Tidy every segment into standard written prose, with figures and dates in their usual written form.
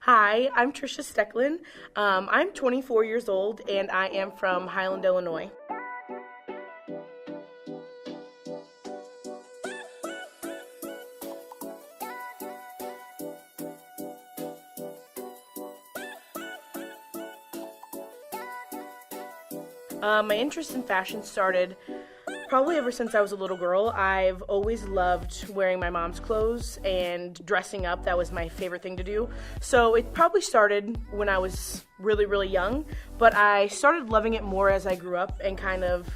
Hi, I'm Trisha Stecklin. I'm 24 years old and I am from Highland, Illinois. My interest in fashion started probably ever since I was a little girl. I've always loved wearing my mom's clothes and dressing up. That was my favorite thing to do. So it probably started when I was really, really young, but I started loving it more as I grew up and kind of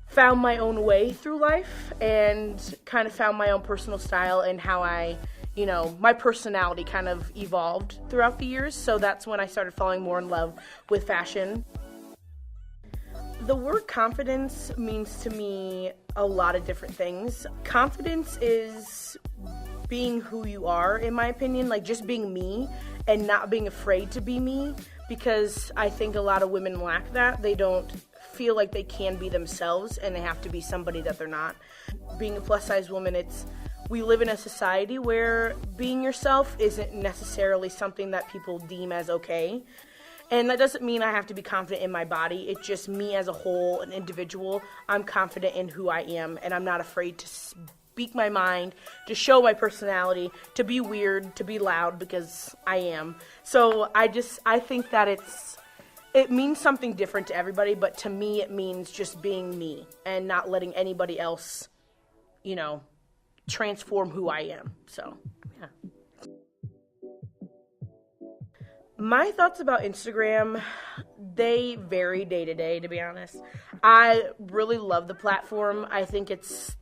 found my own way through life and kind of found my own personal style and how my personality kind of evolved throughout the years. So that's when I started falling more in love with fashion. The word confidence means to me a lot of different things. Confidence is being who you are, in my opinion, like just being me and not being afraid to be me, because I think a lot of women lack that. They don't feel like they can be themselves and they have to be somebody that they're not. Being a plus size woman, we live in a society where being yourself isn't necessarily something that people deem as okay. And that doesn't mean I have to be confident in my body. It's just me as a whole, an individual. I'm confident in who I am, and I'm not afraid to speak my mind, to show my personality, to be weird, to be loud, because I am. So I think that it means something different to everybody, but to me it means just being me and not letting anybody else, transform who I am. So, yeah. My thoughts about Instagram, they vary day to day, to be honest. I really love the platform. I think it's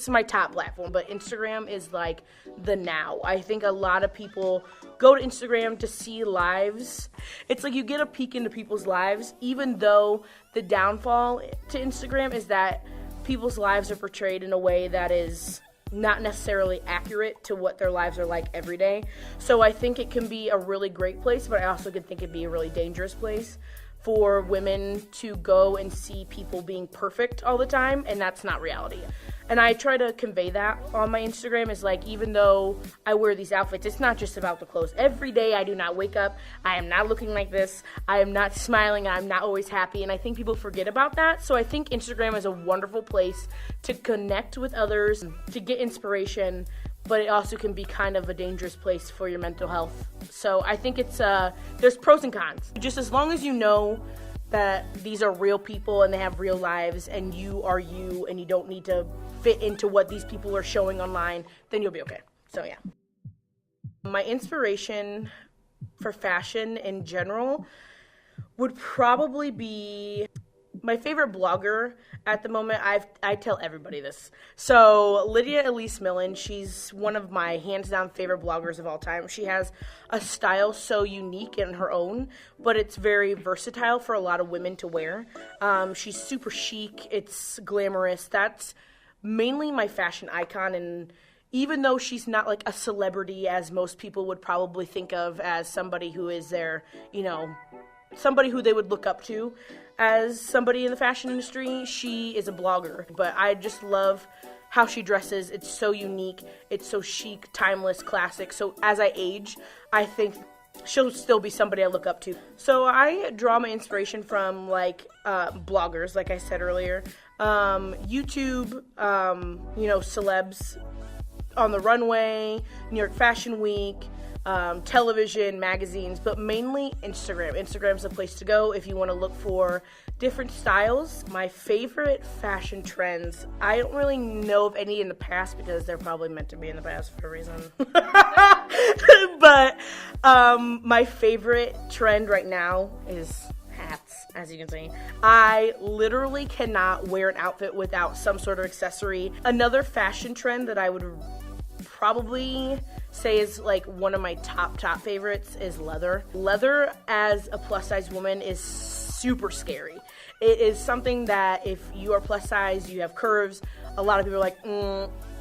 my top platform, but Instagram is like the now. I think a lot of people go to Instagram to see lives. It's like you get a peek into people's lives, even though the downfall to Instagram is that people's lives are portrayed in a way that is not necessarily accurate to what their lives are like every day. So I think it can be a really great place, but I also can think it'd be a really dangerous place for women to go and see people being perfect all the time, and that's not reality. And I try to convey that on my Instagram is like, even though I wear these outfits, it's not just about the clothes. Every day I do not wake up, I am not looking like this, I am not smiling, I'm not always happy, and I think people forget about that. So I think Instagram is a wonderful place to connect with others, to get inspiration, but it also can be kind of a dangerous place for your mental health. So I think there's pros and cons. Just as long as you know that these are real people and they have real lives and you are you and you don't need to fit into what these people are showing online, then you'll be okay. So yeah. My inspiration for fashion in general would probably be my favorite blogger at the moment. I tell everybody this. So Lydia Elise Millen, she's one of my hands down favorite bloggers of all time. She has a style so unique in her own, but it's very versatile for a lot of women to wear. She's super chic. It's glamorous. That's mainly my fashion icon. And even though she's not like a celebrity as most people would probably think of as somebody who is their, somebody who they would look up to as somebody in the fashion industry, she is a blogger. But I just love how she dresses. It's so unique. It's so chic, timeless, classic. So as I age, I think she'll still be somebody I look up to. So I draw my inspiration from bloggers, like I said earlier, YouTube, celebs on the runway, New York Fashion Week, television, magazines, but mainly Instagram. Instagram's the place to go if you want to look for different styles. My favorite fashion trends, I don't really know of any in the past because they're probably meant to be in the past for a reason. But my favorite trend right now is hats, as you can see. I literally cannot wear an outfit without some sort of accessory. Another fashion trend that I would probably say is like one of my top favorites is leather. Leather as a plus size woman is super scary. It is something that if you are plus size, you have curves, a lot of people are like,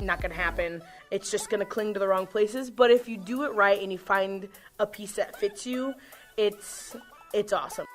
not gonna happen. It's just gonna cling to the wrong places. But if you do it right and you find a piece that fits you, it's awesome.